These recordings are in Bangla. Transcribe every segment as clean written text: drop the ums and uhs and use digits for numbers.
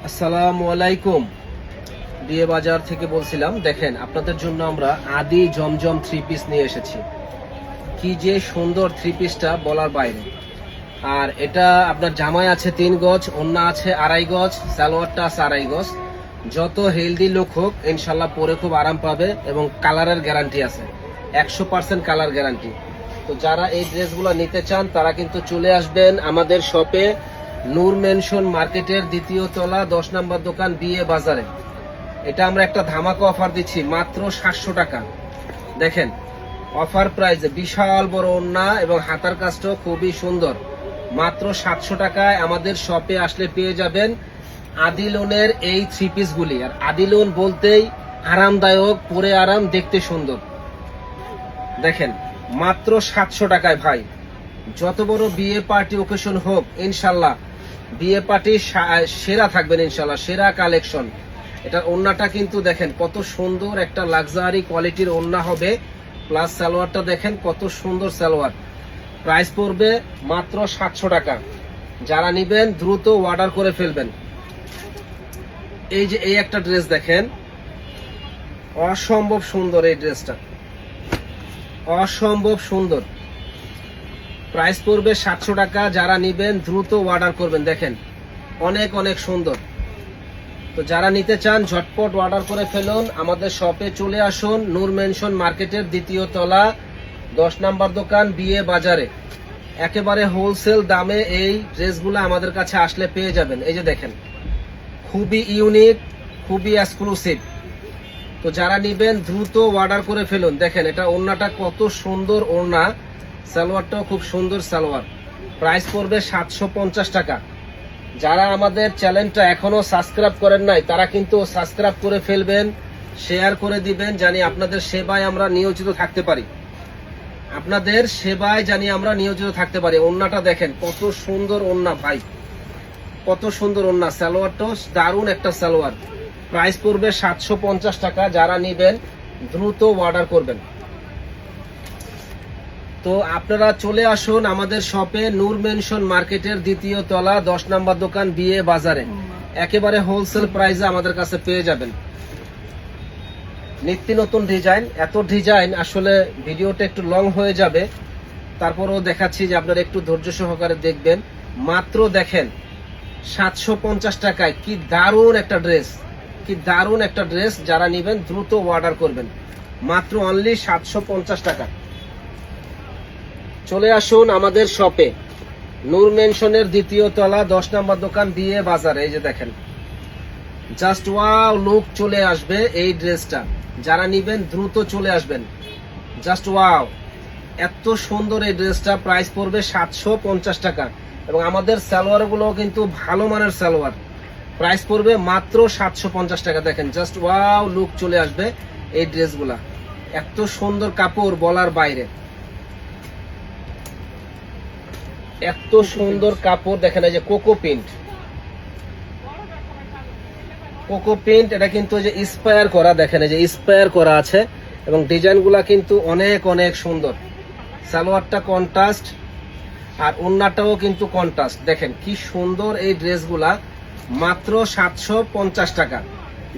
আসসালামু আলাইকুম, বিয়ে বাজার থেকে বলছিলাম। দেখেন, আপনাদের জন্য আমরা আদি জমজম থ্রি পিস নিয়ে এসেছি। কি যে সুন্দর থ্রি পিসটা বলার বাইরে। আর এটা আপনার জামাই আছে 3 গজ, ওন্না আছে 2.5 গজ, সালোয়ারটা আছে 2.5 গজ। যত হেলদি লোক হোক ইনশাল্লাহ পরে খুব আরাম পাবে এবং কালারের গ্যারান্টি আছে, 100% কালার গ্যারান্টি। তো যারা এই ড্রেসগুলো নিতে চান তারা কিন্তু চলে আসবেন আমাদের শপে, নূর মেনশন মার্কেটের 2য় তলা 10 নম্বর দোকান, বিয়ে বাজারে। এটা আমরা একটা ধামাকা অফার দিচ্ছি মাত্র 700 টাকা। দেখেন, অফার প্রাইসে বিশাল বড় ওন্না এবং হাতার কাজটাও খুবই সুন্দর। মাত্র 700 টাকায় আমাদের শপে আসলে পেয়ে যাবেন আদিলনের এই থ্রি পিসগুলি। আর আদিলন বলতেই আরামদায়ক, পরে আরাম, দেখতে সুন্দর। দেখেন, মাত্র 700 টাকায় ভাই। যত বড় বিয়ে পার্টি ওকেশন হোক ইনশাল্লাহ বিয়ে পার্টি সেরা থাকবেন ইনশাল্লাহ, সেরা কালেকশন। এটা ওন্নাটা কিন্তু দেখেন কত সুন্দর, একটা লাক্সারি কোয়ালিটির ওন্না হবে। প্লাস সালোয়ারটা দেখেন কত সুন্দর সালোয়ার। প্রাইস পড়বে মাত্র 700 টাকা। যারা নিবেন দ্রুত অর্ডার করে ফেলবেন। এই যে এই একটা ড্রেস দেখেন, অসম্ভব সুন্দর এই ড্রেসটা, অসম্ভব সুন্দর। প্রাইস পড়বে 700 টাকা। যারা নিবেন দ্রুত অর্ডার করবেন। দেখেন অনেক অনেক সুন্দর। তো যারা নিতে চান ঝটপট অর্ডার করে ফেলুন। আমাদের শপে চলে আসুন, নূর মেনশন মার্কেটের 2য় তলা 10 নম্বর দোকান, বিয়ে বাজারে। একেবারে হোলসেল দামে এই ড্রেসগুলো আমাদের কাছে আসলে পেয়ে যাবেন। এই যে দেখেন, খুবই ইউনিক, খুবই এক্সক্লুসিভ। তো যারা নিবেন দ্রুত অর্ডার করে ফেলুন। দেখেন এটা ওড়নাটা কত সুন্দর ওড়না, সালোয়ারটাও খুব সুন্দর সালোয়ার। প্রাইস পড়বে 750 টাকা। যারা আমাদের চ্যানেলটা এখনো সাবস্ক্রাইব করেন নাই তারা কিন্তু সাবস্ক্রাইব করে ফেলবেন, শেয়ার করে দিবেন, জানি আপনাদের সেবায় আমরা নিয়োজিত থাকতে পারি। আপনাদের সেবায় জানি আমরা নিয়োজিত থাকতে পারি। ওড়নাটা দেখেন কত সুন্দর ওড়না ভাই, কত সুন্দর ওড়না। সালোয়ারটাও দারুণ একটা সালোয়ার। প্রাইস পড়বে 750 টাকা। যারা নিবেন দ্রুত অর্ডার করবেন। তো আপনারা চলে আসুন আমাদের শপে, নূর মেনশন মার্কেটের 2য় তলা 10 নম্বর দোকান, বিয়ে বাজারে। একেবারে হোলসেল প্রাইসে আমাদের কাছে পেয়ে যাবেন। নিত্য নতুন ডিজাইন, এত ডিজাইন আসলে ভিডিওটা একটু লং হয়ে যাবে, তারপরেও দেখাচ্ছি যে আপনারা একটু ধৈর্য সহকারে দেখবেন। মাত্র দেখেন 750 টাকায় কি দারুণ একটা ড্রেস, কি দারুণ একটা ড্রেস। যারা নিবেন দ্রুত অর্ডার করবেন। মাত্র অনলি 750 টাকা। চলে আসুন আমাদের শপে, নূর মেনশনের 2য় তলা 10 নম্বর দোকান, বিয়ে বাজারে। এই যে দেখেন, জাস্ট ওয়াও লুক চলে আসবে এই ড্রেসটা। যারা নিবেন দ্রুত চলে আসবেন। জাস্ট ওয়াও, এত সুন্দর এই ড্রেসটা। প্রাইস পড়বে 750 টাকা। এবং আমাদের সালোয়ার গুলো কিন্তু ভালো মানের সালোয়ার। প্রাইস পড়বে মাত্র 750 টাকা। দেখেন জাস্ট ওয়াও লুক চলে আসবে এই ড্রেসগুলা। এত সুন্দর কাপড় বলার বাইরে, এত সুন্দর কাপড়। দেখেন এই যে কোকো প্রিন্ট, কোকো প্রিন্ট, এটা কিন্তু যে ইন্সপায়ার করা, দেখেন এই যে ইন্সপায়ার করা আছে এবং ডিজাইনগুলা কিন্তু অনেক অনেক সুন্দর। সালোয়ারটা কন্ট্রাস্ট আর ওড়নাটাও কিন্তু কন্ট্রাস্ট। দেখেন কি সুন্দর এই ড্রেসগুলা। মাত্র 750 টাকা।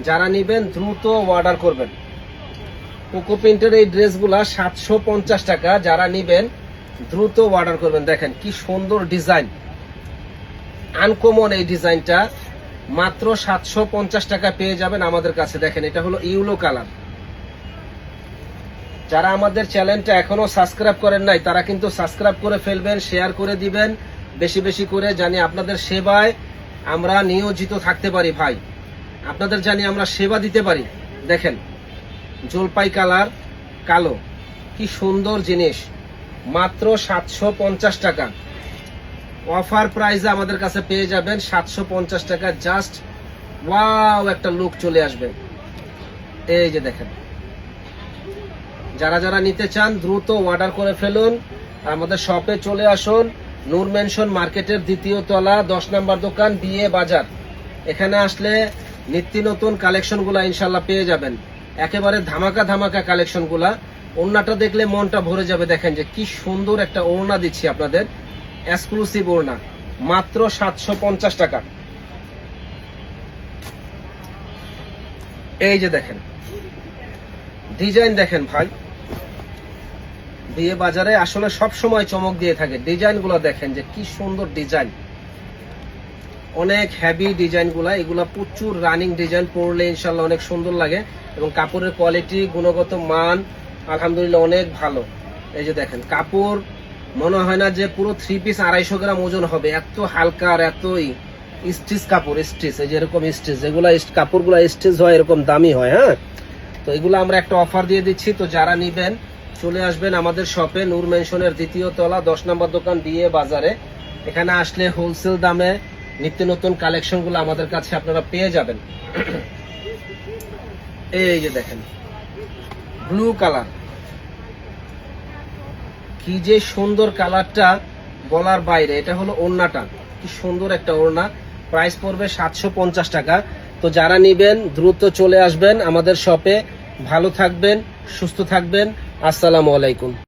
যারা নিবেন দ্রুত অর্ডার করবেন। কোকো প্রিন্টের এই ড্রেসগুলা 750 টাকা। যারা নিবেন দ্রুত অর্ডার করবেন। দেখেন কি সুন্দর ডিজাইন, আনকমন এই ডিজাইনটা। মাত্র 750 টাকা পেয়ে যাবেন আমাদের কাছে। দেখেন এটা হলো ইউলো কালার। যারা আমাদের চ্যানেলটা এখনো সাবস্ক্রাইব করেন নাই তারা কিন্তু সাবস্ক্রাইব করে ফেলবেন, শেয়ার করে দিবেন বেশি বেশি করে, জানি আপনাদের সেবায় আমরা নিয়োজিত থাকতে পারি ভাই। আপনাদের জানি আমরা সেবা দিতে পারি। দেখেন জলপাই কালার, কালো, কি সুন্দর জিনিস। মাত্র 750 টাকা। অফার প্রাইসে আমাদের কাছে পেয়ে যাবেন 750 টাকা। জাস্ট ওয়াও একটা লুক চলে আসবে। এই যে দেখেন, যারা যারা নিতে চান দ্রুত অর্ডার করে ফেলুন। আমাদের শপে চলে আসুন, নূর মেনশন মার্কেটের 2য় তলা 10 নম্বর দোকান, বিয়ে বাজার। এখানে আসলে নিত্য নতুন কালেকশনগুলা ইনশাল্লাহ পেয়ে যাবেন। একেবারে ধামাকা ধামাকা কালেকশনগুলা। ওড়নাটা দেখলে মনটা ভরে যাবে। দেখেন যে কি সুন্দর একটা ওড়না দিচ্ছি আপনাদের, এক্সক্লুসিভ ওড়না। মাত্র 750 টাকা। এই যে দেখেন ডিজাইন দেখেন ভাই, বিয়ে বাজারে আসলে সব সময় চমক দিয়ে থাকে। ডিজাইন গুলো দেখেন যে কি সুন্দর ডিজাইন, অনেক হেভি ডিজাইন গুলা, এগুলা প্রচুর রানিং ডিজাইন, পরলে ইনশাল্লাহ অনেক সুন্দর লাগে এবং কাপড়ের কোয়ালিটি গুণগত মান আলহামদুলিল্লাহ অনেক ভালো। এই যে দেখেন কাপড় মনে হয় না যে পুরো 3 পিস 250 গ্রাম ওজন হবে, এত হালকা আর এতই স্টিচ কাপড়, স্টিচ এই যে এরকম স্টিচ, যেগুলা কাপড়গুলো স্টিচ হয় এরকম দামি হয়। হ্যাঁ, তো এগুলো আমরা একটা অফার দিয়ে দিচ্ছি, তো যারা নিবেন চলে আসবেন আমাদের শপে, নূর মেনশনের 2য় তলা 10 নম্বর দোকান দিয়ে বাজারে। এখানে আসলে হোলসেল দামে নিত্য নতুন কালেকশন গুলো আমাদের কাছে আপনারা পেয়ে যাবেন। এই যে দেখেন ব্লু কালার, কি যে সুন্দর কালারটা বলার বাইরে। এটা হলো ওড়নাটা, কি সুন্দর একটা ওড়না, প্রাইস পড়বে 750 টাকা। তো যারা নিবেন দ্রুত চলে আসবেন আমাদের শপে। ভালো থাকবেন, সুস্থ থাকবেন, আসসালামু আলাইকুম।